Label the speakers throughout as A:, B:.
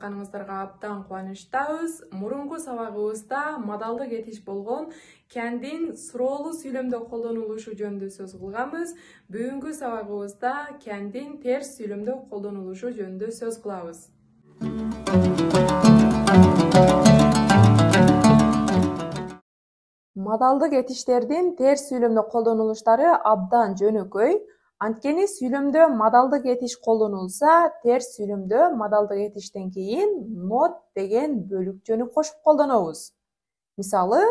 A: жатканыңыздарга абдан кубанычтабыз. Мурунку сабагыбызда модалдык этиш болгон кәндин суроолуу сүйлөмдө колдонулушу жөнүндө сөз кылганбыз. Бүгүнкү сабагыбызда кәндин терс сүйлөмдө колдонулушу жөнүндө сөз кылабыз. Модалдык этиштердин терс сүйлөмдө колдонулуштары абдан жөнөкөй. Анткени сүйлөмдө модалдык этиш колдонулса, терс сүйлөмдө модалдык этиштен кийин not деген бөлүкчөнү кошуп колдонобуз. Мисалы,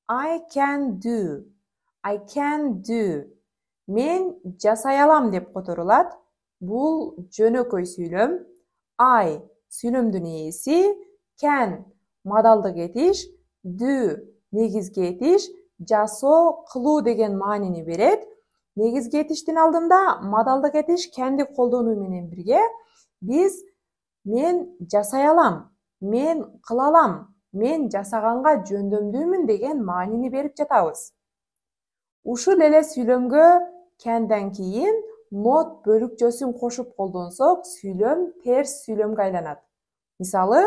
A: I can do. Мен жасай алам деп которулат. Бул жөнөкөй сүйлөм. I сүйлөмдүн ээси, can модалдык этиш, do негизги этиш, жасоо, кылуу деген маанини берет. Негизги этиштин алдында модалдык этиш кәнди колдонуу менен бирге биз мен жасай алам, мен кыла алам, мен жасаганга жөндөмдүүмүн деген маанини берип жатабыз. Ушул эле сүйлөмгө кәнден кийин not бөлүкчөсүн кошуп колдонсок, сүйлөм терс сүйлөмгө айланат. Мисалы,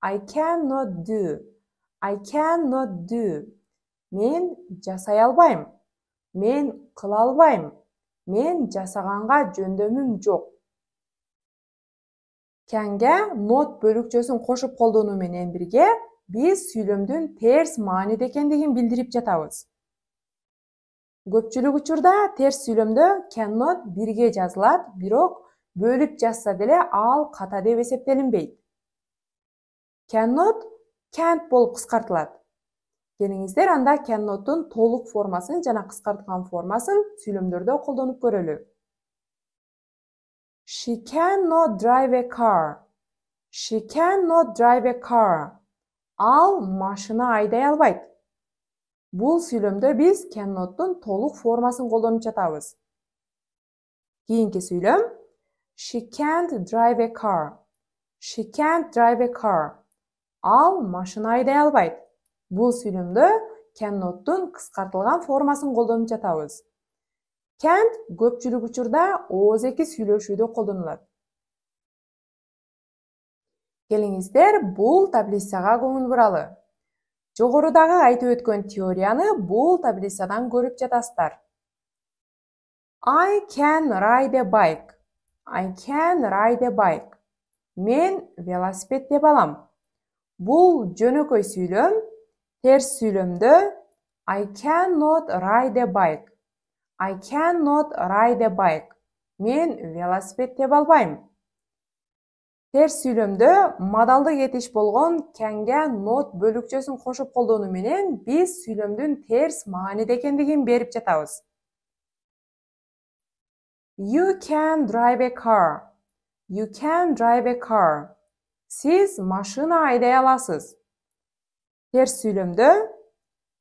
A: I cannot do. Мен жасай албайм. Мен кыла албайм. Мен жасаганга жөндөмүм жок. Кәнге not бөлүкчөсүн кошуп колдонуу менен бирге биз сүйлөмдүн терс мааниде экендигин билдирип жатабыз. Көпчүлүк учурда терс сүйлөмдө cannot бирге жазылат, бирок бөлүп жазса деле ал ката деп эсептелинбейт. Cannot can't болуп кыскартылат. Келиңиздер анда cannot'тун толук формасын жана кыскартылган формасын сүйлөмдөрдө колдонуп көрөлү. She cannot drive a car. Ал машина айдай албайт. Бул сүйлөмдө биз cannot'тун толук формасын колдонуп жатабыз. Кийинки сүйлөм She can't drive a car. Ал машина айдай албайт. Бул сүйлөмдө cannot'тун кыскартылган формасын колдонуп жатабыз. Can't көпчүлүк учурда ооз-эки сүйлөшүүдө колдонулат. Келиңиздер бул таблицага көңүл буралы. Жогорудагы айтып өткөн теорияны бул таблицадан көрүп жатасыздар. I can ride a bike. Мен велосипед тебе алам. Бул жөнөкөй сүйлөм. Терс сүйлөмдө I cannot ride a bike. Мен велосипед тебе албайм. Терс сүйлөмдө модалдык этиш болгон кәнге not бөлүкчөсүн кошуп колдонуу менен биз сүйлөмдүн терс мааниде экендигин берип жатабыз. You can drive a car. Сиз машина айдай аласыз. Терс сүйлөмдө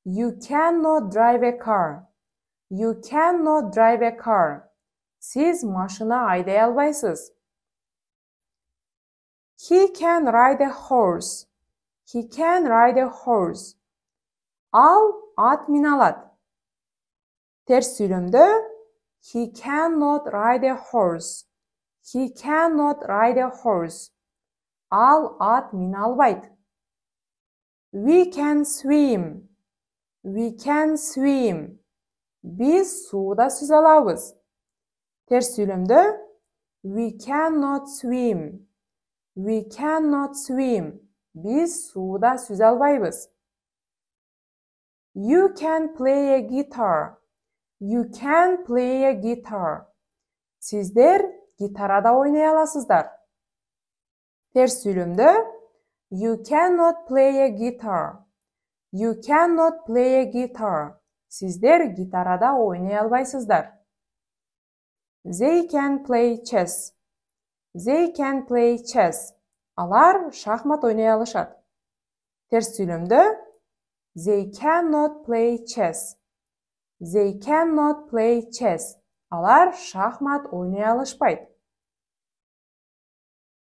A: You cannot drive a car. Сиз машина айдай албайсыз. He can ride a horse. Ал ат мине алат. Терс сүйлөмдө He cannot ride a horse. Ал ат мине албайт. We can swim. Биз сууда сүзө алабыз. Терс сүйлөмдө We cannot swim. Биз сууда сүзө албайбыз. You can play a guitar. Сиздер гитарада ойнай аласыздар. Терс сүйлөмдө You cannot play a guitar. Сиздер гитарада ойнай албайсыздар. They can play chess. Алар шахмат ойнай алышат. Терс сүйлөмдө They cannot play chess. Алар шахмат ойнай алышпайт.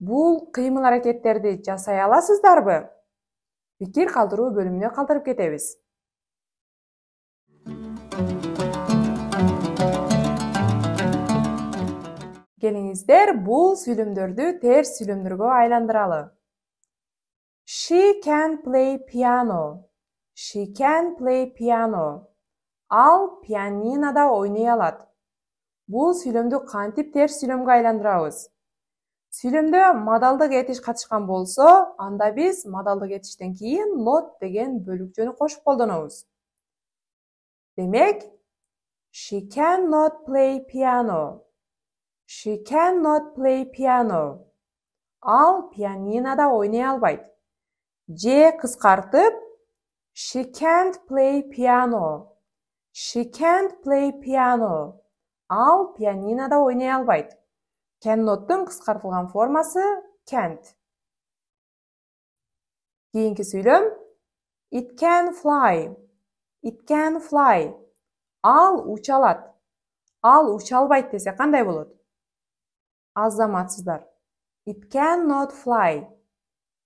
A: Бул кыймыл аракеттерди жасай аласыздарбы? Пикир калтыруу бөлүмүнө калтырып кетебиз. Келиңиздер бул сүйлөмдөрдү терс сүйлөмдөргө айландыралы. She can play piano. She can play piano. Ал пианинода ойнай алат. Бул сүйлөмдү кантип терс сүйлөмгө айландырабыз? Сүйлөмдө модалдык этиш катышкан болсо, анда биз модалдык этиштен кийин not деген бөлүкчөнү кошуп колдонобуз. Демек, she cannot play piano. She cannot play piano. Ал пианинода ойнай албайт. Же кыскартып, she can't play piano. She can't play piano. Ал пианинода ойнай албайт. Cannot'тун кыскартылган формасы can't. Кийинки сүйлөм it can fly. It can fly. Ал уча алат. Ал уча албайт десе кандай болот? Азаматсыздар. It cannot fly.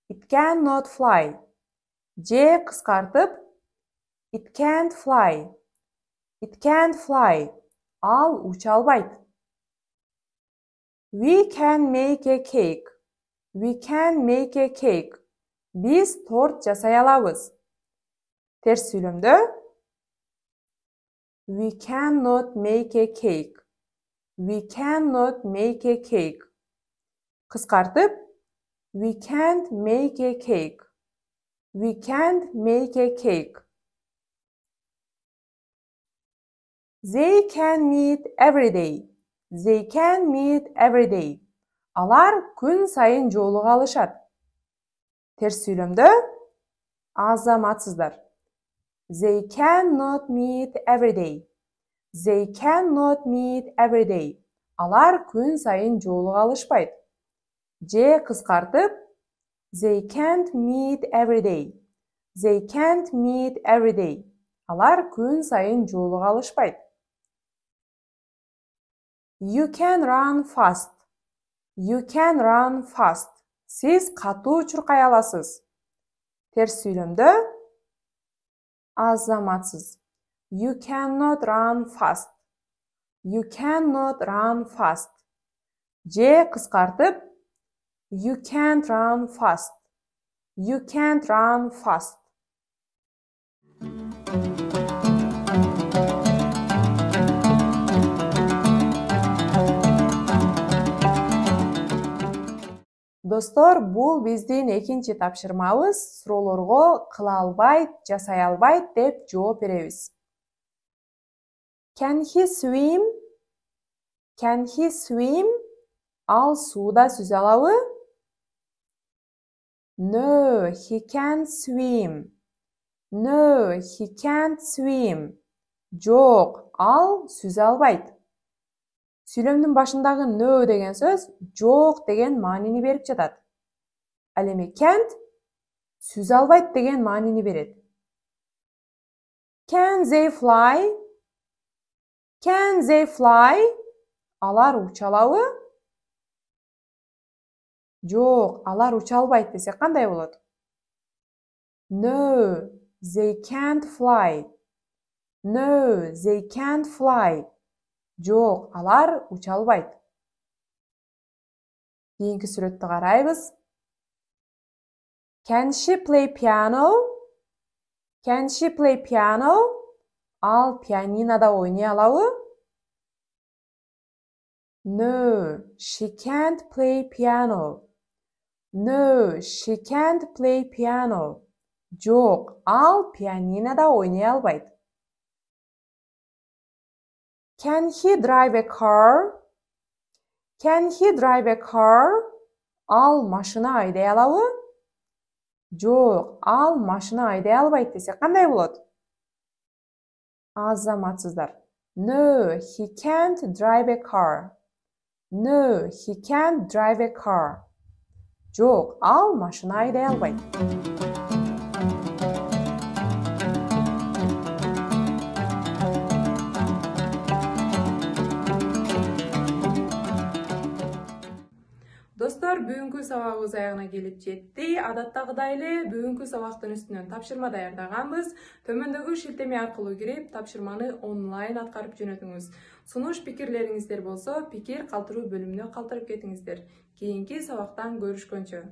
A: It cannot fly. Же кыскартып it can't fly. It can't fly. Ал уча албайт. We can make a cake. We can make a cake. Биз торт жасай алабыз. Терс сүйлөмдө we cannot make a cake. We cannot make a cake. Кыскартып we can't make a cake. We can't make a cake. They can meet every day. They can meet every day. Алар күн сайын жолуга алышат. Терс сүйлөмдө азаматсыздар. They cannot meet every day. They cannot meet every day. Алар күн сайын жолуга алышпайт. Же кыскартып they can't meet every day. They can't meet every day. Алар күн сайын жолуга алышпайт. You can run fast. You can run fast. Сиз катуу чуркай аласыз. Терс сүйлөмдө азаматсыз. You cannot run fast. You cannot run fast. Же кыскартып you can't run fast. You can't run fast. Достор, бул биздин экинчи тапшырмабыз. Суроолорго кыла албайт, жасай албайт деп жооп беребиз. Can he swim? Can he swim? Ал сууда сүзө алабы? No, he can't swim. No, he can't swim. Жок, ал сүзө албайт. Сүйлөмдүн башындагы no деген сөз жок деген маанини берип жатат. Ал эми can't сүзө албайт деген маанини берет. Can they fly? Can they fly? Алар уча алабы? Жок, алар уча албайт десе кандай болот? No, they can't fly. No, they can't fly. Жок, алар уча албайт. Кийинки сүрөттү карайбыз. Can she play piano? Can she play piano? Ал пианинода ойнай алабы? No, she can't play piano. No, she can't play piano. Жок, ал пианинода ойнай албайт. Can he drive a car? Can he drive a car? Ал машина айдай алабы? Жок, ал машина айдай албайт десе кандай болот? Азаматсыздар. No, he can't drive a car. No, he can't drive a car. Жок, ал машина айдай албайт. Достор, бүгүнкү бүгүнкү сабагыбыз аягына келип жетти. Адаттагыдай эле бүгүнкү сабактын үстүнөн тапшырма даярдаганбыз. Төмөндөгү шилтеме аркылуу кирип тапшырманы онлайн аткарып жөнөтүңүз. Сунуш пикирлериңиздер болсо, пикир калтыруу бөлүмүнө калтырып кетиңиздер. Кийинки сабактан көрүшкөнчө.